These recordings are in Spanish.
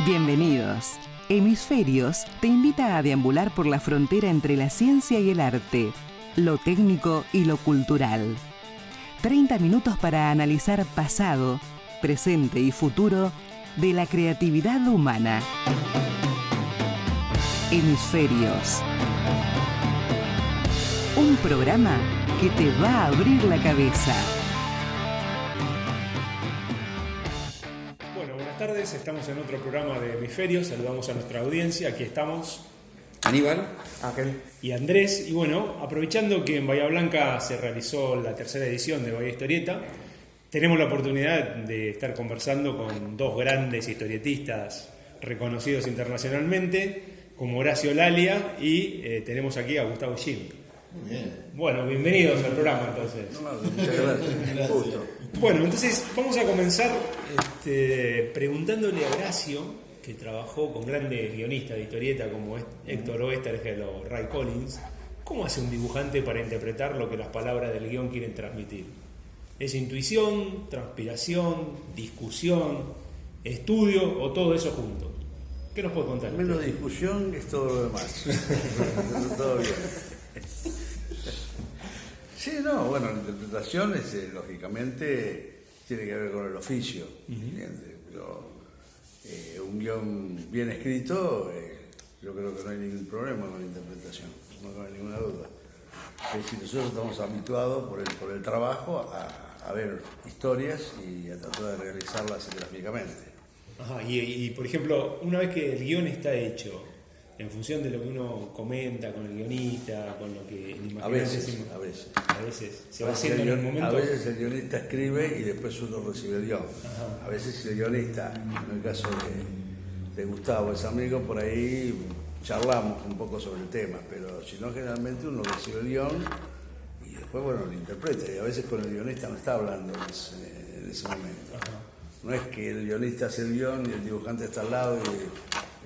Bienvenidos. Hemisferios te invita a deambular por la frontera entre la ciencia y el arte, lo técnico y lo cultural. 30 minutos para analizar pasado, presente y futuro de la creatividad humana. Hemisferios. Un programa que te va a abrir la cabeza. Bueno, buenas tardes. Estamos en otro programa de Hemisferios. Saludamos a nuestra audiencia. Aquí estamos Aníbal, Ángel y Andrés. Y bueno, aprovechando que en Bahía Blanca se realizó la tercera edición de Bahía Historieta, tenemos la oportunidad de estar conversando con dos grandes historietistas reconocidos internacionalmente, como Horacio Lalia y tenemos aquí a Gustavo Gil. Muy bien. Bueno, bienvenidos al programa entonces. Muchas gracias. Justo. Bueno, entonces vamos a comenzar preguntándole a Horacio, que trabajó con grandes guionistas de historieta como Héctor Oesterheld o Ray Collins, ¿cómo hace un dibujante para interpretar lo que las palabras del guión quieren transmitir? ¿Es intuición, transpiración, discusión, estudio o todo eso junto? ¿Qué nos puede contar? Menos discusión es todo lo demás. Todo bien. Sí, no, bueno, la interpretación es, lógicamente, tiene que ver con el oficio, ¿entiendes? Pero un guión bien escrito, yo creo que no hay ningún problema con la interpretación, no hay ninguna duda. Es decir, nosotros estamos habituados por el trabajo a ver historias y a tratar de realizarlas gráficamente. Ajá, y por ejemplo, una vez que el guión está hecho, en función de lo que uno comenta con el guionista, con lo que el A veces se va haciendo en el momento. A veces el guionista escribe y después uno recibe el guión. Ajá. A veces el guionista, en el caso de Gustavo, es amigo, por ahí charlamos un poco sobre el tema, pero si no, generalmente uno recibe el guión y después, bueno, lo interpreta. Y a veces con el guionista no está hablando en ese momento. Ajá. No es que el guionista hace el guión y el dibujante está al lado y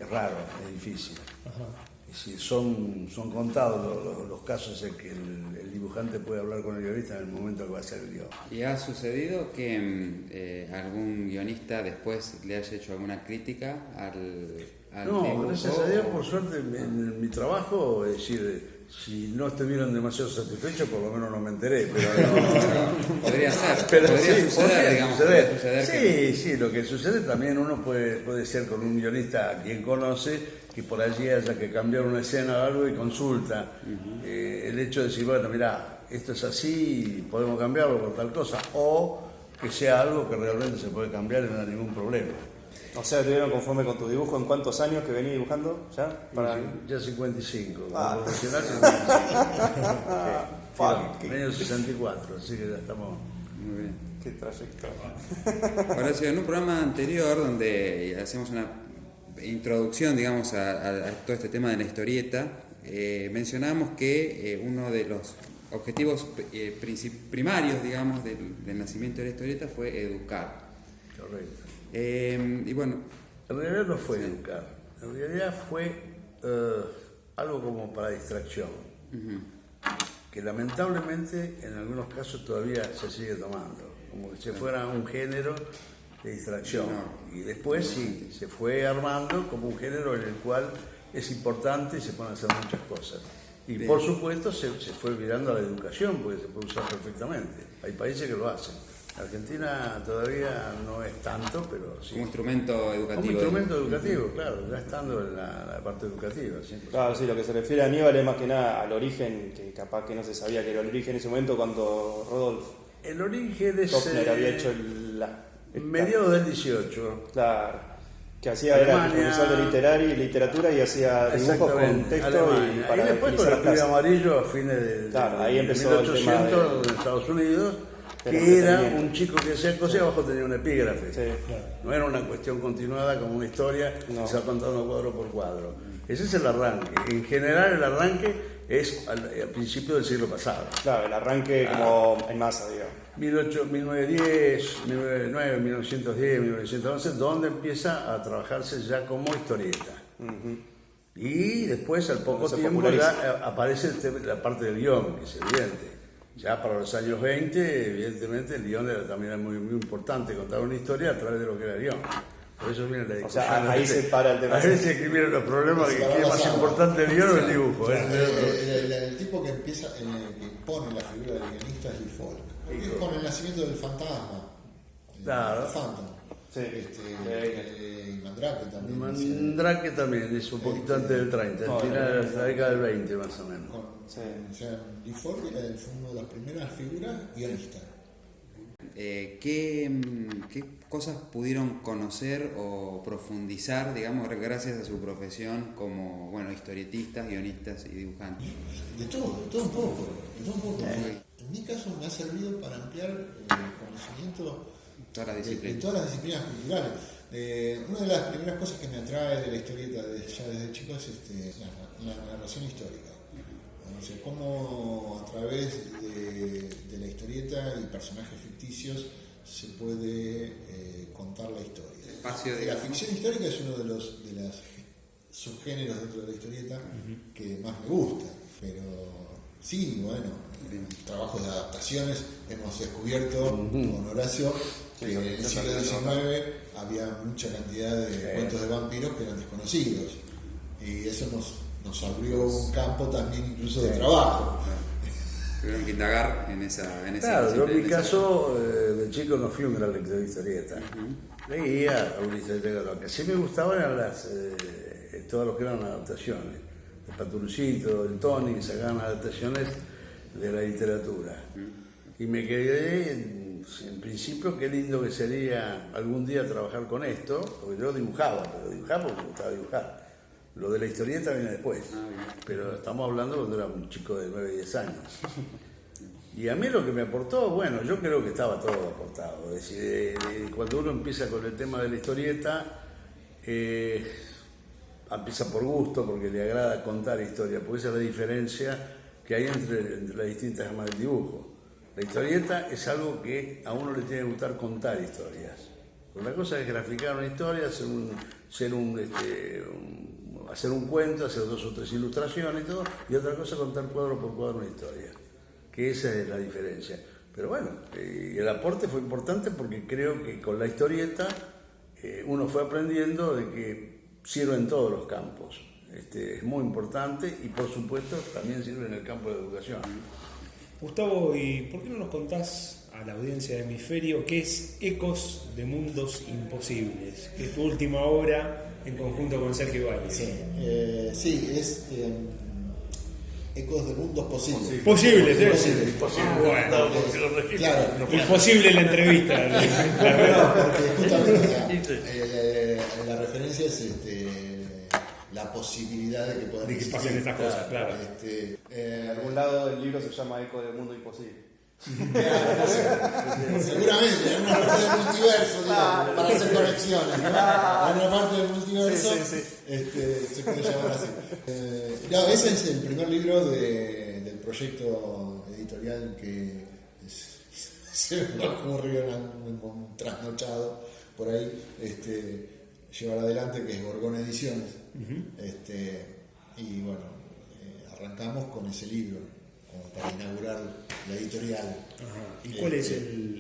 es raro, es difícil. Ajá. Y si son contados los casos en que el dibujante puede hablar con el guionista en el momento que va a hacer el guión. ¿Y ha sucedido que algún guionista después le haya hecho alguna crítica al no, dibujo? Gracias a Dios, por suerte, en mi trabajo, es decir, si no estuvieron demasiado satisfechos, por lo menos no me enteré. Pero no. Podría ser, pero podría sí, suceder, digamos. suceder. Suceder sí, que... sí, lo que sucede también uno puede ser con un guionista a quien conoce, que por allí haya que cambiar una escena o algo y consulta. El hecho de decir, bueno, mirá, esto es así, podemos cambiarlo por tal cosa, o que sea algo que realmente se puede cambiar y no hay ningún problema. O sea, ¿te vieron conforme con tu dibujo en cuántos años que venís dibujando? Ya 55, como profesional 55. En el año 64, así que ya estamos... Muy bien. Qué trayectoria. Horacio, en un programa anterior donde hacemos una introducción, digamos, a todo este tema de la historieta, mencionamos que uno de los objetivos primarios, digamos, del nacimiento de la historieta fue educar. Correcto. Y bueno, en realidad no fue educar, en realidad fue algo como para distracción, que lamentablemente en algunos casos todavía se sigue tomando, como que si fuera un género de distracción, y después sí, se fue armando como un género en el cual es importante y se pueden hacer muchas cosas. Y por supuesto se fue olvidando la educación, porque se puede usar perfectamente, hay países que lo hacen. Argentina todavía no es tanto, pero sí. Como instrumento educativo. Como instrumento educativo, claro, ya estando en la parte educativa. 100%. Claro, sí, lo que se refiere a Aníbal es más que nada al origen, que capaz que no se sabía que era el origen en ese momento cuando Rodolf El origen es... Toffler había hecho mediados del 18. Claro, que hacía era profesor de literatura y hacía dibujos con texto Alemania. y para después con el Pibe Amarillo a fines de claro, ahí empezó 1800 en Estados Unidos, que era un chico que hacía cosas y abajo tenía un epígrafe. Sí, claro. No era una cuestión continuada como una historia que se va contando cuadro por cuadro. Ese es el arranque. En general el arranque es al principio del siglo pasado. Claro, el arranque como en masa, digamos. 1910, 1910, 1911, donde empieza a trabajarse ya como historieta. Y después, al poco tiempo, ya aparece la parte del guión, que es evidente. Ya para los años 20, evidentemente, el guión también era muy, muy importante, contar una historia a través de lo que era el guión. Por eso viene la O discusión. sea, ahí se para el tema. A veces que vienen los problemas que es más importante el guión o el dibujo. Claro, el tipo que empieza, que pone la figura del guionista es Lee Falk. Es con el nacimiento del fantasma. Claro. El Phantom. Sí. Y Mandrake también. Mandrake también es un poquito antes del 30, al final de la década del 20 más o menos. Sí. O sea, Lee Falk fue una de las primeras figuras guionistas. ¿Qué cosas pudieron conocer o profundizar, digamos, gracias a su profesión como, bueno, historietistas, guionistas y dibujantes? De todo un poco. En mi caso me ha servido para ampliar el conocimiento Todas las de disciplinas. todas las disciplinas culturales. Una de las primeras cosas que me atrae de la historieta ya desde chico es la narración histórica. O sea, cómo a través de la historieta y personajes ficticios se puede contar la historia. La ficción histórica es uno de los subgéneros dentro de la historieta que más me gusta, pero sí, bueno, en trabajos de adaptaciones hemos descubierto con Horacio que en el siglo XIX había mucha cantidad de cuentos de vampiros que eran desconocidos, y eso nos abrió un campo también incluso de trabajo. Tuvieron que indagar en esa Claro, yo en mi disciplina. caso de chico no fui un gran lector de historieta. Leía alguna historieta, lo que sí me gustaban eran todo lo que eran adaptaciones. El Paturucito, el Tony, sacaban adaptaciones de la literatura. Y me quedé en principio, qué lindo que sería algún día trabajar con esto, porque yo dibujaba, pero dibujaba porque me gustaba dibujar. Lo de la historieta viene después, pero estamos hablando cuando era un chico de 9, 10 años. Y a mí lo que me aportó, bueno, yo creo que estaba todo aportado. Es decir, cuando uno empieza con el tema de la historieta, empieza por gusto, porque le agrada contar historias, porque esa es la diferencia que hay entre las distintas gamas del dibujo. La historieta es algo que a uno le tiene que gustar contar historias. Una cosa es graficar una historia, hacer un cuento, hacer 2 o 3 ilustraciones y todo, y otra cosa es contar cuadro por cuadro una historia, que esa es la diferencia. Pero bueno, el aporte fue importante porque creo que con la historieta uno fue aprendiendo de que sirve en todos los campos. Es muy importante y por supuesto también sirve en el campo de la educación. Gustavo, ¿y por qué no nos contás a la audiencia de Hemisferio qué es Ecos de Mundos Imposibles? Que es tu última obra en conjunto con Sergio Valle. Sí, es Ecos de Mundos Posibles. Posibles, ¿eh? Posibles. Bueno, Claro. imposible la entrevista. No, porque justamente la referencia es la posibilidad de que puedan De que pasen estas cosas, claro. En algún lado del libro se llama Eco del Mundo Imposible. Seguramente, en una parte del multiverso, digamos, para hacer conexiones, ¿no? En una parte del multiverso se puede llamar así. No, ese es el primer libro del proyecto editorial que se me ocurrió en un trasnochado por ahí llevar adelante, que es Gorgona Ediciones. Y bueno, arrancamos con ese libro como para inaugurar la editorial. Ajá. ¿Y cuál es el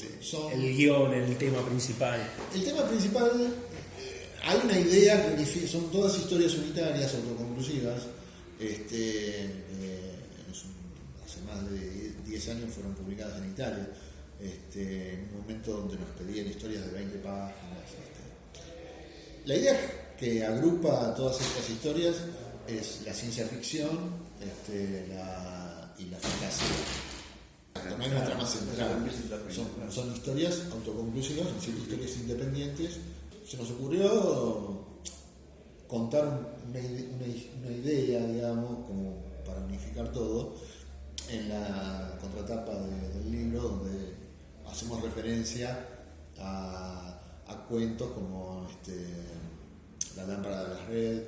guión, el tema principal? El tema principal, hay una idea que son todas historias unitarias, autoconclusivas. Hace más de 10 años fueron publicadas en Italia, en un momento donde nos pedían historias de 20 páginas. La idea que agrupa todas estas historias es la ciencia ficción y la fantasía. No hay una trama central, son historias autoconclusivas, son 7 historias independientes. Se nos ocurrió contar una idea, digamos, como para unificar todo, en la contratapa del libro, donde hacemos referencia a cuentos como La lámpara de la red,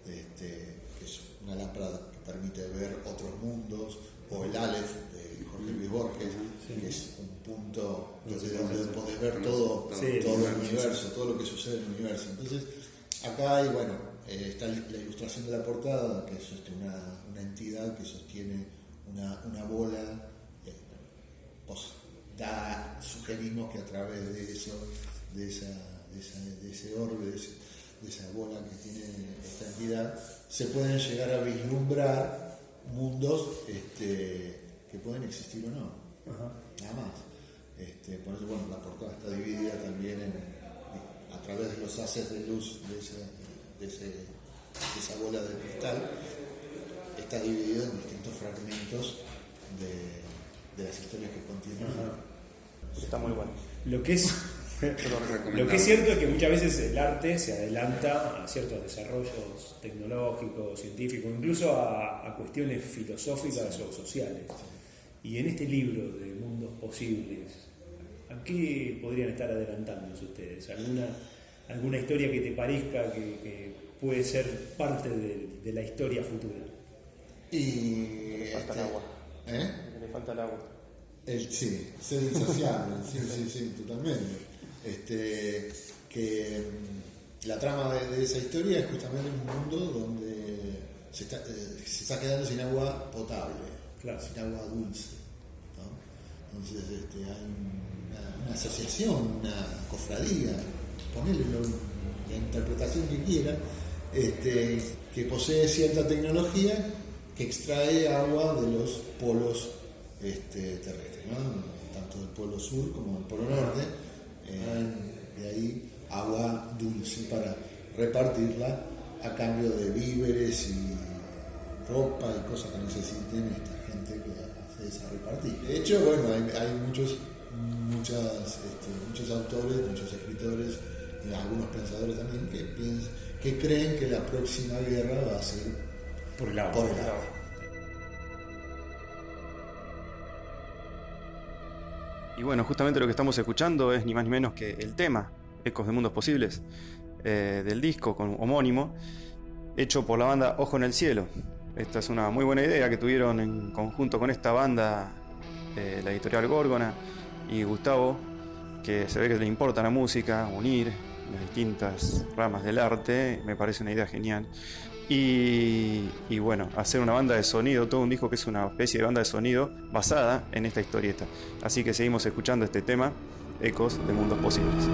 que es una lámpara que permite ver otros mundos, o el Aleph de Jorge Luis Borges, que es un punto desde donde podés ver todo el universo, todo lo que sucede en el universo. Entonces, acá hay, está la ilustración de la portada, que es una entidad que sostiene una bola. Sugerimos que a través de esa de ese orbe, de esa bola que tiene esta entidad, se pueden llegar a vislumbrar mundos que pueden existir o no. Nada más. Por eso, bueno, la portada está dividida también a través de los haces de luz de esa bola de cristal, está dividido en distintos fragmentos de las historias que contienen. Está muy bueno. Lo que es cierto es que muchas veces el arte se adelanta a ciertos desarrollos tecnológicos, científicos, incluso a cuestiones filosóficas o sociales. Y en este libro de Mundos Posibles, ¿a qué podrían estar adelantándose ustedes? ¿Alguna historia que te parezca que puede ser parte de la historia futura? Y Le falta el agua. Le falta el agua. Sí, ser insaciable, sí, totalmente. Que la trama de esa historia es justamente un mundo donde se está quedando sin agua potable, claro, sin agua dulce, ¿no? Entonces hay una asociación, una cofradía, ponele la interpretación que quiera, que posee cierta tecnología que extrae agua de los polos terrestres, ¿no? Tanto del polo sur como del polo norte, de ahí agua dulce para repartirla a cambio de víveres y ropa y cosas que necesiten esta gente que hace esa repartir. De hecho, bueno, hay muchos autores, muchos escritores y algunos pensadores también que creen que la próxima guerra va a ser por el agua. Y bueno, justamente lo que estamos escuchando es ni más ni menos que el tema Ecos de Mundos Posibles del disco homónimo, hecho por la banda Ojo en el Cielo. Esta es una muy buena idea que tuvieron en conjunto con esta banda, la editorial Górgona y Gustavo, que se ve que le importa la música, unir las distintas ramas del arte. Me parece una idea genial. Y bueno, hacer una banda de sonido, todo un disco que es una especie de banda de sonido basada en esta historieta. Así que seguimos escuchando este tema, Ecos de Mundos Posibles.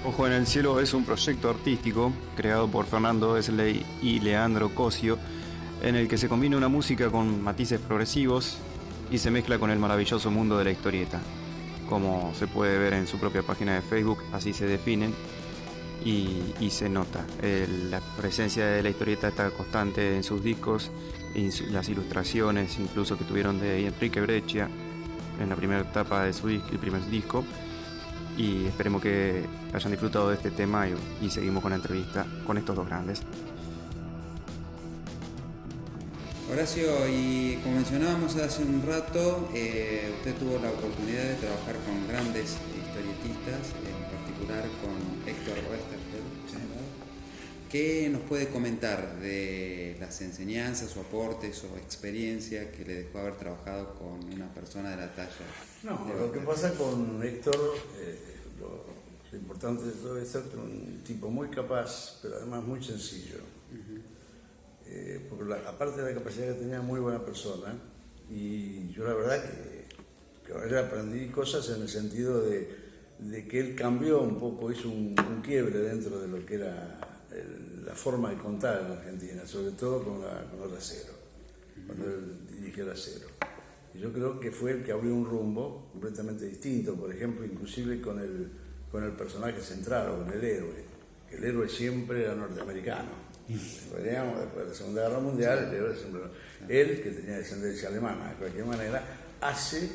Ojo en el Cielo es un proyecto artístico creado por Fernando Esley y Leandro Cosio, en el que se combina una música con matices progresivos y se mezcla con el maravilloso mundo de la historieta. Como se puede ver en su propia página de Facebook, así se definen y se nota. La presencia de la historieta está constante en sus discos, en las ilustraciones incluso que tuvieron de Enrique Breccia en la primera etapa de el primer disco. y esperemos que hayan disfrutado de este tema y seguimos con la entrevista con estos dos grandes. Horacio, y como mencionábamos hace un rato, usted tuvo la oportunidad de trabajar con grandes historietistas, en particular con Héctor Oesterheld. ¿Qué nos puede comentar de las enseñanzas o aportes o experiencia que le dejó haber trabajado con una persona de la talla? No, lo que pasa con Héctor, lo importante de todo esto es que es un tipo muy capaz, pero además muy sencillo. Porque aparte de la capacidad que tenía, muy buena persona, y yo la verdad que con él aprendí cosas en el sentido de que él cambió un poco, hizo un quiebre dentro de lo que era la forma de contar en Argentina, sobre todo con el acero, cuando él dirigió el acero. Y yo creo que fue el que abrió un rumbo completamente distinto, por ejemplo, inclusive con el personaje central, o con el héroe, que el héroe siempre era norteamericano. Veníamos después de la Segunda Guerra Mundial, el héroe siempre él, que tenía descendencia alemana, de cualquier manera, hace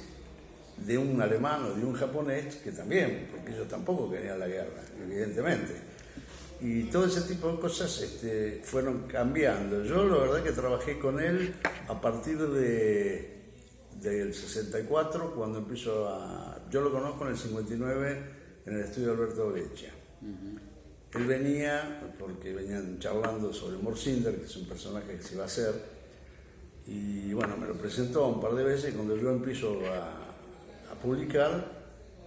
de un alemán o de un japonés, que también, porque ellos tampoco querían la guerra, evidentemente. Y todo ese tipo de cosas fueron cambiando. Yo la verdad que trabajé con él a partir del 64, cuando empiezo yo lo conozco en el 59 en el estudio de Alberto Breccia. Él venía, porque venían charlando sobre Morsinder, que es un personaje que se iba a hacer, y bueno, me lo presentó un par de veces, y cuando yo empiezo a publicar,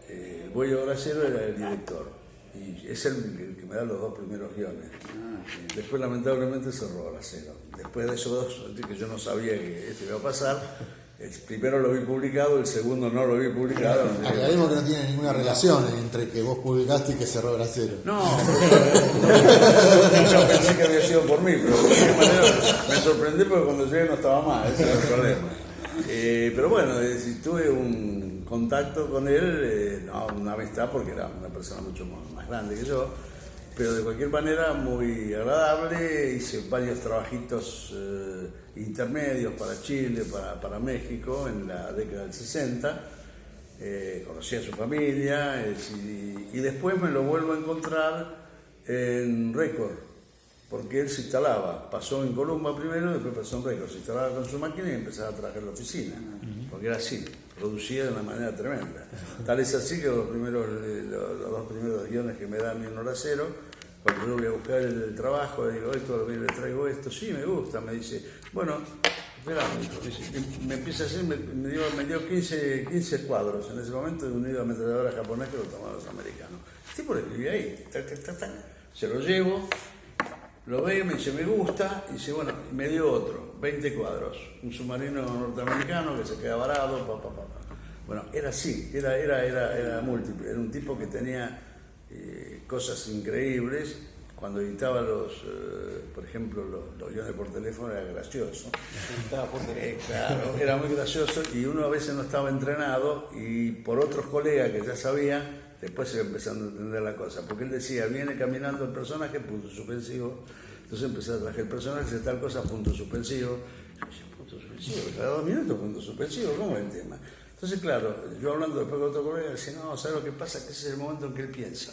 el Boyo Gracero era el director, y es el que me da los dos primeros guiones. Después lamentablemente cerró Gracero. Después de esos dos, que yo no sabía que esto iba a pasar, el primero lo vi publicado, el segundo no lo vi publicado. Aclaremos que no tiene ninguna relación entre que vos publicaste y que cerró Gracero. No, yo pensé que había sido por mí, pero de cualquier manera me sorprendí porque cuando llegué no estaba más, ese era el problema. Pero bueno, tuve un contacto con él, no una amistad porque era una persona mucho más grande que yo, pero de cualquier manera muy agradable. Hice varios trabajitos intermedios para Chile, para México en la década del 60, conocí a su familia, y después me lo vuelvo a encontrar en Record, porque él se instalaba, pasó en Columba primero, después pasó en Record, se instalaba con su máquina y empezaba a trabajar en la oficina, porque era así, producía de una manera tremenda. Tal es así que los dos primeros guiones que me da mi Horacero, cuando yo voy a buscar el trabajo, le digo, esto, le traigo esto, sí, me gusta, me dice, bueno, espera, me empieza a hacer, me dio 15 cuadros en ese momento de un hilo de ametralladora japonés que lo tomaban los americanos. El tipo le escribí ahí, se lo llevo, lo veo, me dice, me gusta, y dice, bueno, y me dio otro, 20 cuadros, un submarino norteamericano que se queda varado, Bueno, era así, era múltiple, era un tipo que tenía cosas increíbles. Cuando editaba por ejemplo, los guiones por teléfono, era gracioso. Claro, era muy gracioso, y uno a veces no estaba entrenado, y por otros colegas que ya sabían, después se iba empezando a entender la cosa, porque él decía, viene caminando el personaje, punto suspensivo, entonces empecé a traer el personaje, dice tal cosa, punto suspensivo, punto suspensivo, cada 2 minutos, punto suspensivo, ¿cómo es el tema? Entonces, claro, yo hablando después con otro colega, decía, no, ¿sabes lo que pasa? Que ese es el momento en que él piensa.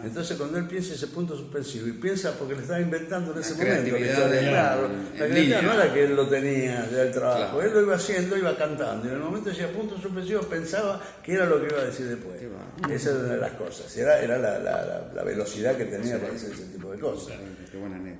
Entonces cuando él piensa ese punto suspensivo, y piensa porque le estaba inventando en ese momento, claro, la creatividad no era que él lo tenía ya el trabajo, claro. Él lo iba haciendo, iba cantando, y en el momento decía punto suspensivo, pensaba que era lo que iba a decir después. Esa era una de las cosas, era la velocidad que tenía para hacer ese tipo de cosas.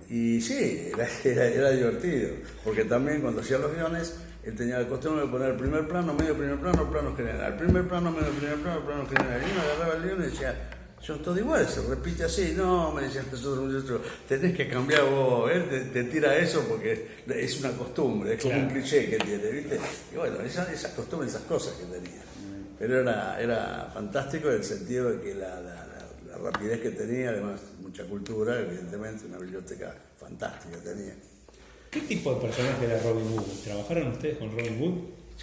Y sí, era divertido, porque también cuando hacía los guiones, él tenía la costumbre de poner primer plano, medio primer plano, plano general, primer plano, medio primer plano, plano general, y uno agarraba el guion y decía, son todos iguales, se repite así. No, me decían nosotros, tenés que cambiar vos, te tira eso porque es una costumbre, es como un cliché que tiene, ¿viste? Y bueno, esas costumbres, esas cosas que tenía. Pero era fantástico en el sentido de que la rapidez que tenía, además mucha cultura, evidentemente, una biblioteca fantástica tenía. ¿Qué tipo de personaje era Robin Wood? ¿Trabajaron ustedes con Robin Wood?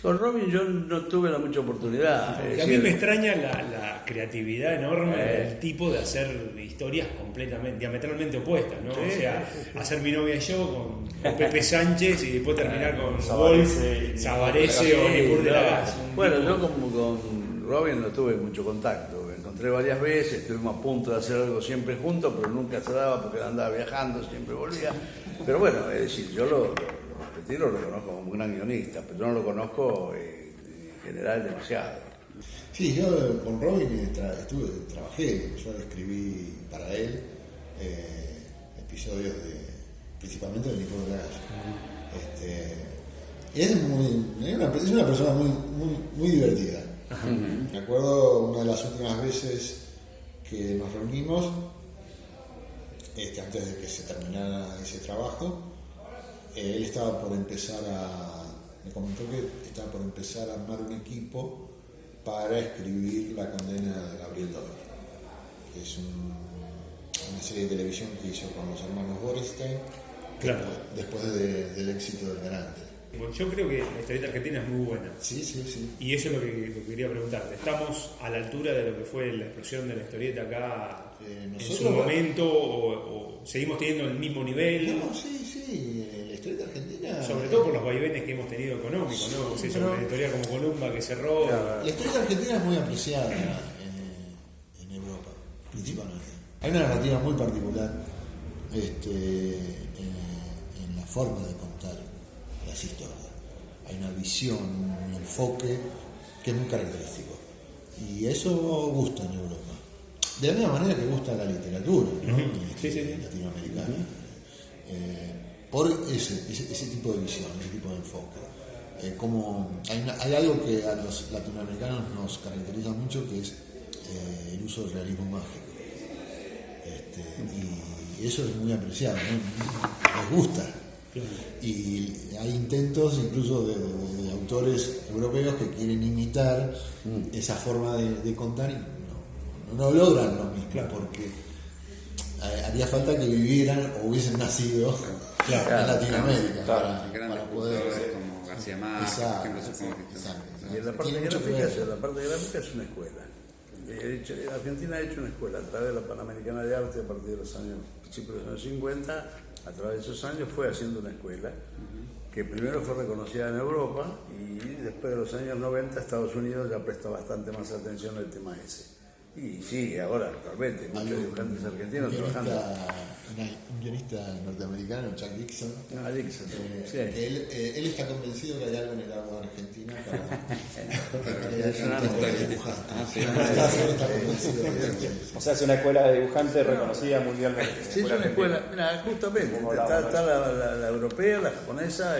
Con Robin yo no tuve mucha oportunidad. Porque a mí me extraña la creatividad enorme del tipo de hacer historias completamente, diametralmente opuestas, ¿no? O sea, hacer Mi novia y yo con Pepe Sánchez y después terminar con Wolf, Savarese o Nibur de la Gas. Bueno, yo con Robin no tuve mucho contacto. encontré varias veces, estuvimos a punto de hacer algo siempre juntos, pero nunca se daba porque él andaba viajando, siempre volvía. Pero bueno, es decir, yo lo reconozco como un gran guionista, pero yo no lo conozco en general demasiado. Sí, yo con Robin trabajé, yo escribí para él episodios principalmente de Nicolás Gallo. Es una persona muy divertida. Me acuerdo una de las últimas veces que nos reunimos, antes de que se terminara ese trabajo, él estaba por empezar me comentó que estaba por empezar a armar un equipo para escribir La condena de Gabriel Doyle, que es una serie de televisión que hizo con los hermanos Borenstein, Claro. después del éxito del Garante. Bueno, yo creo que la historieta argentina es muy buena. Sí. Y eso es lo que quería preguntarte. ¿Estamos a la altura de lo que fue la explosión de la historieta acá en su momento o seguimos teniendo el mismo nivel? No, sí, la historieta argentina... Sobre todo por los vaivenes que hemos tenido económicos, ¿no? O sea, una editorial como Columba que cerró. La historieta argentina es muy apreciada en Europa, principalmente. Hay una narrativa muy particular en la forma de contar las historias. Hay una visión, un enfoque que es muy característico. Y eso gusta en Europa. De la misma manera que gusta la literatura, ¿no? Latinoamericana. Por ese tipo de visión, ese tipo de enfoque. Como hay algo que a los latinoamericanos nos caracteriza mucho, que es el uso del realismo mágico. Y eso es muy apreciado, ¿no? Les gusta. Y hay intentos incluso de autores europeos que quieren imitar esa forma de contar y no logran lo mismo, porque haría falta que vivieran o hubiesen nacido en Latinoamérica para poder... como García Márquez, por ejemplo, Y en la parte gráfica es una escuela. Argentina ha hecho una escuela a través de la Panamericana de Arte a partir de los principios de los años 50. A través de esos años fue haciendo una escuela que primero fue reconocida en Europa y después de los años 90 Estados Unidos ya prestó bastante más atención al tema ese. Y sí, ahora actualmente muchos dibujantes argentinos trabajando. Un guionista norteamericano, Chuck Dixon. Dixon, sí. Él está convencido que hay algo en el agua argentina O sea, es una escuela de dibujantes reconocida mundialmente. Sí, es una escuela, mira, justamente, está la europea, la japonesa,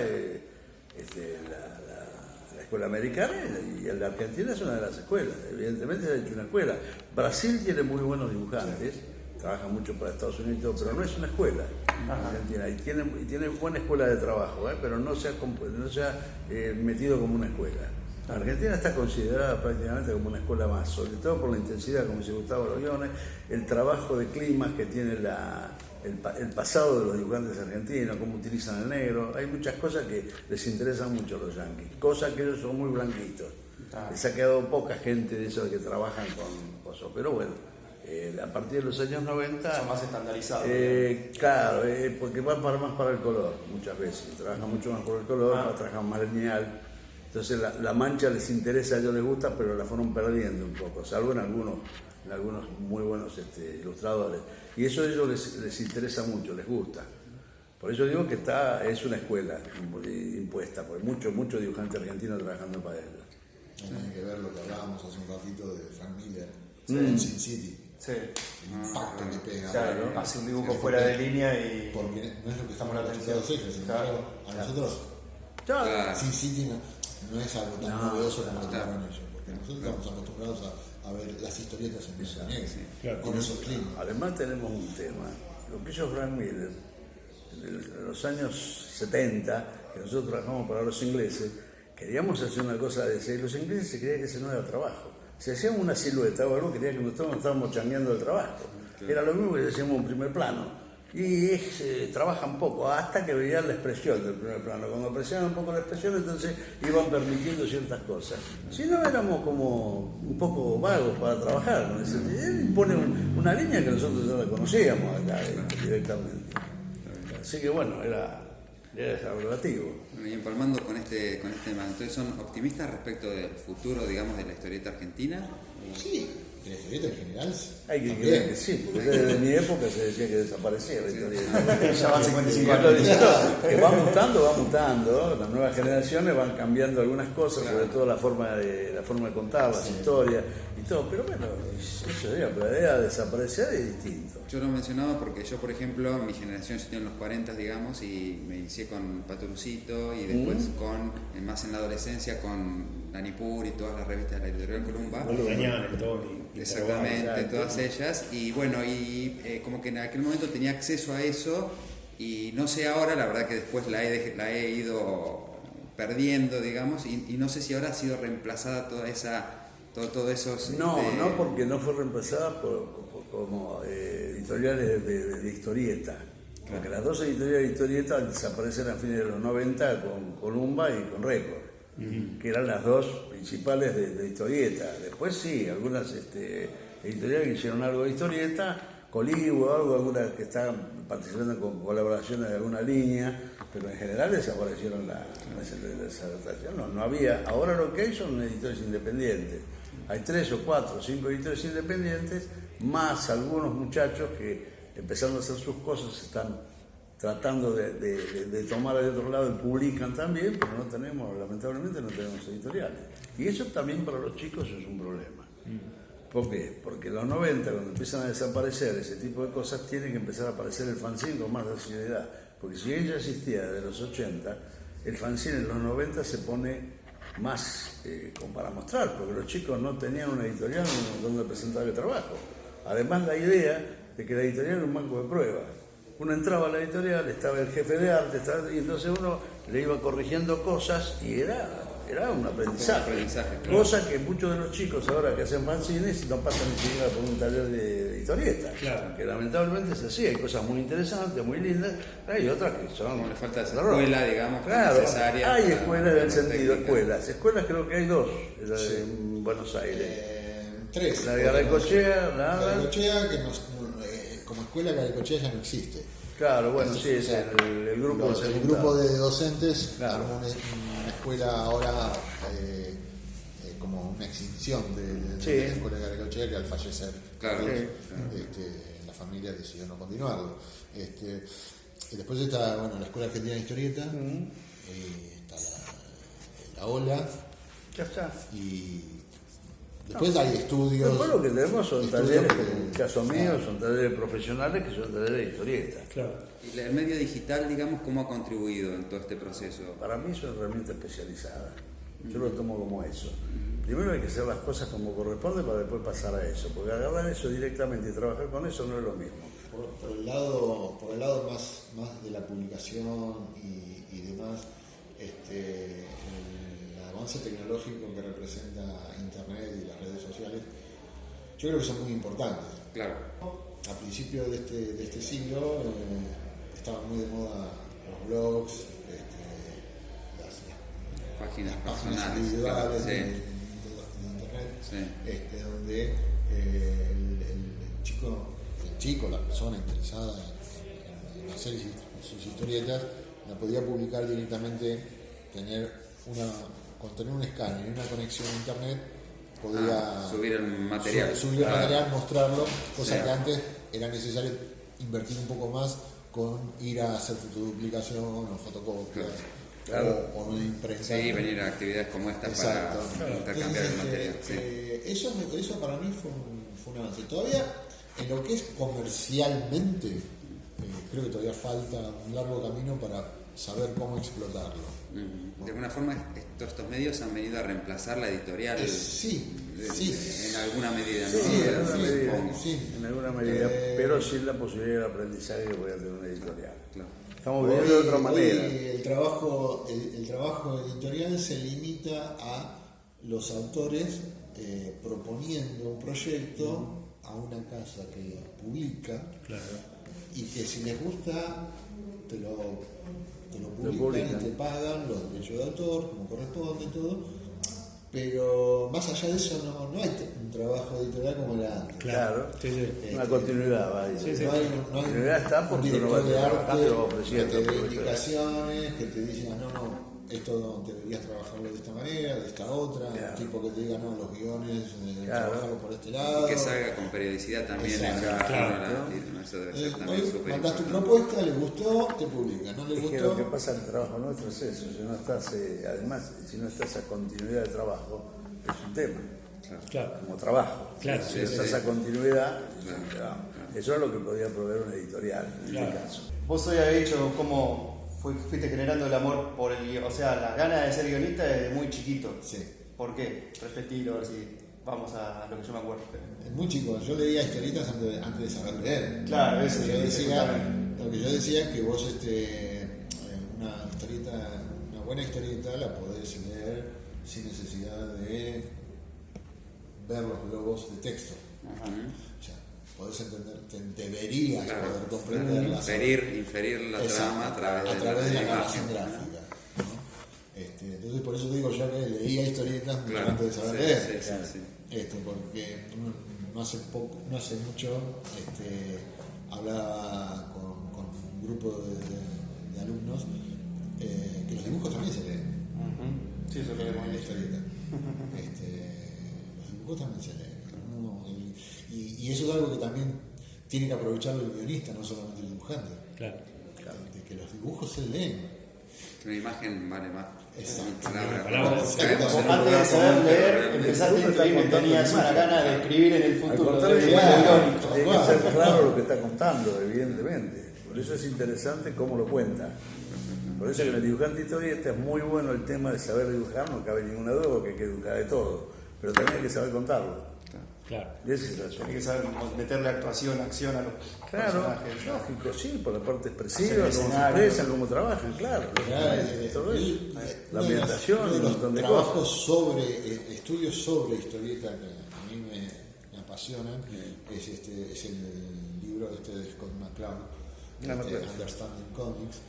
la escuela americana y la argentina es una de las escuelas. Evidentemente se ha hecho una escuela. Brasil tiene muy buenos dibujantes, trabaja mucho para Estados Unidos, pero no es una escuela argentina y tiene buena escuela de trabajo, pero no se ha metido como una escuela. La Argentina está considerada prácticamente como una escuela más, sobre todo por la intensidad, como se gustaban los guiones, el trabajo de climas que tiene el pasado de los dibujantes argentinos, cómo utilizan el negro. Hay muchas cosas que les interesan mucho a los yanquis, cosas que ellos son muy blanquitos. Les ha quedado poca gente de esos que trabajan con cosas, pero bueno, a partir de los años 90... Son más estandarizados. Claro, porque van más para el color, muchas veces. Trabajan mucho más por el color, trabajan más lineal. Entonces la mancha les interesa, a ellos les gusta, pero la fueron perdiendo un poco, salvo en algunos muy buenos ilustradores. Y eso a ellos les interesa mucho, les gusta. Por eso digo que es una escuela impuesta, porque muchos dibujantes argentinos trabajando para ellos. Tiene que ver lo que hablábamos hace un ratito de Frank Miller en Sin City. Sí. El impacto que pega. Claro, ¿no? Hace un dibujo fuera de línea y... Porque no es lo que estamos la acostumbrados ellos. Claro. A nosotros, Sin City no es algo tan novedoso como lo tomaron ellos. Porque nosotros estamos acostumbrados a ver las historietas en blanco y negro, con esos climas. Además tenemos un tema, lo que hizo Frank Miller en los años 70, que nosotros trabajamos para los ingleses, queríamos hacer una cosa de ese, los ingleses se creían que ese no era trabajo. Si hacíamos una silueta o algo, creían que nosotros estábamos changueando el trabajo. Era lo mismo que si hacíamos un primer plano. Y trabajan poco, hasta que veían la expresión del primer plano. Cuando apreciaban un poco la expresión, entonces iban permitiendo ciertas cosas. Si no, éramos como un poco vagos para trabajar. Él impone una línea que nosotros ya la conocíamos acá directamente. Así que bueno, era relativo. Y empalmando con este tema, entonces, ¿son optimistas respecto del futuro, digamos, de la historieta argentina? Sí, que la historieta en general. Hay que también. creer que sí, porque desde mi época se decía que desaparecía la historieta. Ya van 55 años. Que va mutando, las nuevas generaciones van cambiando algunas cosas, sobre todo la forma de contar, las historias y todo, pero bueno, eso digo, pero la idea de desaparecer es distinto. Yo lo mencionaba porque yo, por ejemplo, mi generación, yo tengo los 40, digamos, y me inicié con Paturucito y después más en la adolescencia con Nanipur y todas las revistas de la editorial Columba. Dañan, el Tony. Exactamente, todas ellas. Y bueno, como que en aquel momento tenía acceso a eso y no sé ahora, la verdad que después la he ido perdiendo, digamos, y no sé si ahora ha sido reemplazada toda esa... Todo esos... No, porque no fue reemplazada como editoriales de historieta. Porque las dos editoriales de historieta desaparecen a fines de los 90 con Columba y con Record, que eran las dos principales de historieta. Después sí, algunas editoriales que hicieron algo de historieta, Colibo, algunas que están participando con colaboraciones de alguna línea, pero en general desaparecieron no había. Ahora lo que hay son editores independientes. Hay 3 o 4 o 5 editores independientes, más algunos muchachos que, empezando a hacer sus cosas, están tratando de tomar de otro lado y publican también, pero lamentablemente no tenemos editoriales. Y eso también para los chicos es un problema. ¿Por qué? Porque en los 90, cuando empiezan a desaparecer ese tipo de cosas, tiene que empezar a aparecer el fanzine con más asiduidad. Porque si bien ya existía desde los 80, el fanzine en los 90 se pone más como para mostrar, porque los chicos no tenían una editorial donde presentar el trabajo. Además, la idea de que la editorial era un banco de pruebas. Uno entraba a la editorial, estaba el jefe de arte, y entonces uno le iba corrigiendo cosas y era un aprendizaje. Claro. Cosa que muchos de los chicos ahora que hacen fanzines no pasan ni siquiera por un taller de historieta. Claro. Que lamentablemente es así, hay cosas muy interesantes, muy lindas, hay otras que son... Como le falta esa escuela, digamos, claro, necesaria. hay escuelas en el sentido, técnica. escuelas creo que hay 2 en Buenos Aires. 3. La de Garacochea, la de Garacochea, que como escuela Garacochea ya no existe. Claro, bueno, sí, es el grupo de docentes, claro. Una escuela ahora como una extinción de la escuela de Garacochea, que al fallecer claro, la familia decidió no continuarlo. Y después está la Escuela Argentina de Historieta, está la OLA, ya está. Y después hay estudios. Después lo que tenemos son talleres, que, en el caso mío, son talleres profesionales que son talleres de historieta. Claro. ¿Y el medio digital, digamos, cómo ha contribuido en todo este proceso? Para mí es una herramienta especializada. Yo lo tomo como eso. Primero hay que hacer las cosas como corresponde para después pasar a eso, porque agarrar eso directamente y trabajar con eso no es lo mismo. Por el lado más de la publicación y demás, el avance tecnológico que representa Internet y las redes sociales, yo creo que son muy importantes. Claro. A principios de este siglo estaban muy de moda los blogs, las páginas individuales, claro, de Internet, sí. Donde el chico, la persona interesada en hacer sus historietas, la podía publicar directamente, con tener un escáner y una conexión a Internet, podía subir el material. Subir el material, mostrarlo, cosa que antes era necesario invertir un poco más con ir a hacer fotoduplicación o fotocopias. Claro. O una imprenta. Sí, venir a actividades como esta. Exacto. Para intercambiar el material. Eso para mí fue un avance. Todavía en lo que es comercialmente, creo que todavía falta un largo camino para saber cómo explotarlo. De alguna forma estos medios han venido a reemplazar la editorial. Sí. En alguna medida, Sí, Sí. en alguna medida, pero sin la posibilidad de aprendizaje que voy a tener una editorial. Claro. Estamos viviendo de otra manera. El trabajo editorial se limita a los autores proponiendo un proyecto a una casa que publica, y que si les gusta te lo publican y te pagan los derechos de autor como corresponde, todo, pero más allá de eso no hay un trabajo editorial como era antes. Claro, una continuidad, va a decir. No hay continuidad está un porque uno va director de trabajando y va arte que ofreciendo. te dé indicaciones, que te dicen, no, esto deberías trabajarlo de esta manera, de esta otra, un tipo que te diga, no, los guiones, trabajarlo por este lado. Y que salga con periodicidad también. Eso debe ser también Hoy súper mandás tu importante. propuesta, le gustó, te publica, no le Es que gustó. lo que pasa en el trabajo nuestro es eso, si no estás, además, si no estás a continuidad de trabajo, es un tema, Claro. como trabajo. Claro, Si sí, estás sí. a continuidad, eso es lo que podía proveer una editorial, en este caso. Vos hoy habéis dicho cómo fuiste generando el amor por el guion, o sea, las ganas de ser guionista desde muy chiquito. Sí. ¿Por qué? Repetilo, a ver si vamos a lo que yo me acuerdo. Es muy chico, yo leía historietas antes de saber leer. Claro, eso Lo que yo decía, justamente. lo que yo decía es que vos una buena historieta la podés leer sin necesidad de ver los globos de texto. O sea, podés entender, deberías poder comprenderla. Inferir la trama a través de la la narración imagen. gráfica. ¿No? Entonces, por eso te digo, yo leía historietas mucho Claro, antes de saber leer. sí. Porque no hace mucho hablaba con un grupo de alumnos que los dibujos también se leen. Sí, eso lo vemos En en la la historieta. Los dibujos también se leen. ¿No? Y eso es algo que también tiene que aprovecharlo el guionista, no solamente el dibujante. Claro. De que los dibujos se leen. Una imagen vale más. Exacto. Palabras. Antes de saber leer, empezaste a escribir, tenías una gana de escribir en el Al futuro. contrario, de irónico. hay que ser claro lo que está contando, evidentemente. Por eso es interesante cómo lo cuenta. Por eso que en el dibujante historieta es muy bueno el tema de saber dibujar, no cabe ninguna duda que hay que dibujar de todo, pero también hay que saber contarlo. Claro. Y ese es el asunto. Hay que saber meterle acción a los Claro, personajes. lógico, sí, por la parte expresiva, Hacer cómo se escenario. expresan, cómo trabajan, claro. Todo eso. La ambientación, uno de un los montón de trabajos estudios sobre historieta que a mí me apasionan es el libro de Scott McCloud, Understanding Comics,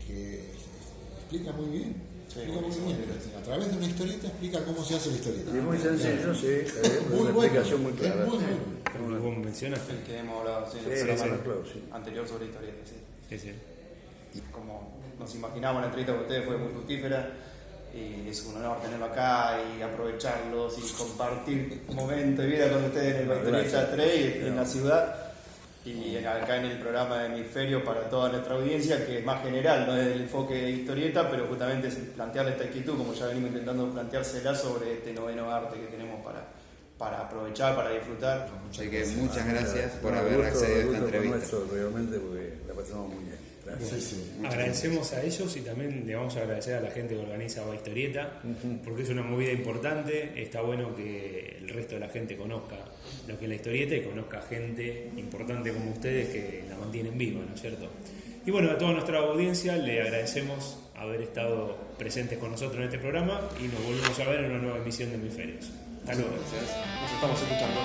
que explica muy bien. A través de una historieta explica cómo se hace la historieta. Y es muy sencillo, sí, Muy una bueno, explicación muy es clara. muy sí. bueno. Como vos mencionaste. El que hemos hablado en el Sí, programa claro, sí. anterior sobre historietas, sí. Sí, sí. Como nos imaginamos, la entrevista con ustedes fue muy fructífera y es un honor tenerlo acá y aprovecharlos y compartir momentos de vida con ustedes en el Historieta 3 y en la ciudad y acá en el programa de Hemisferio para toda nuestra audiencia, que es más general, no es el enfoque de historieta, pero justamente es plantearle esta inquietud, como ya venimos intentando planteársela sobre este noveno arte que tenemos para aprovechar, para disfrutar. Así que muchas gracias por No, haber gusto accedido a esta fue entrevista. nuestro, realmente, porque la pasamos muy bien. Gracias. Agradecemos a ellos y también le vamos a agradecer a la gente que organiza Va Historieta, porque es una movida importante. Está bueno que el resto de la gente conozca lo que es la historieta y conozca gente importante como ustedes que la mantienen viva, ¿no es cierto? Y bueno, a toda nuestra audiencia le agradecemos haber estado presentes con nosotros en este programa y nos volvemos a ver en una nueva emisión de Hemisferios. Hasta luego. Nos estamos escuchando.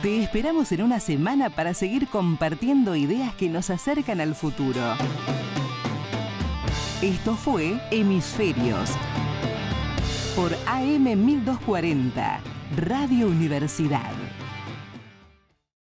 Te esperamos en una semana para seguir compartiendo ideas que nos acercan al futuro. Esto fue Hemisferios por AM 1240, Radio Universidad.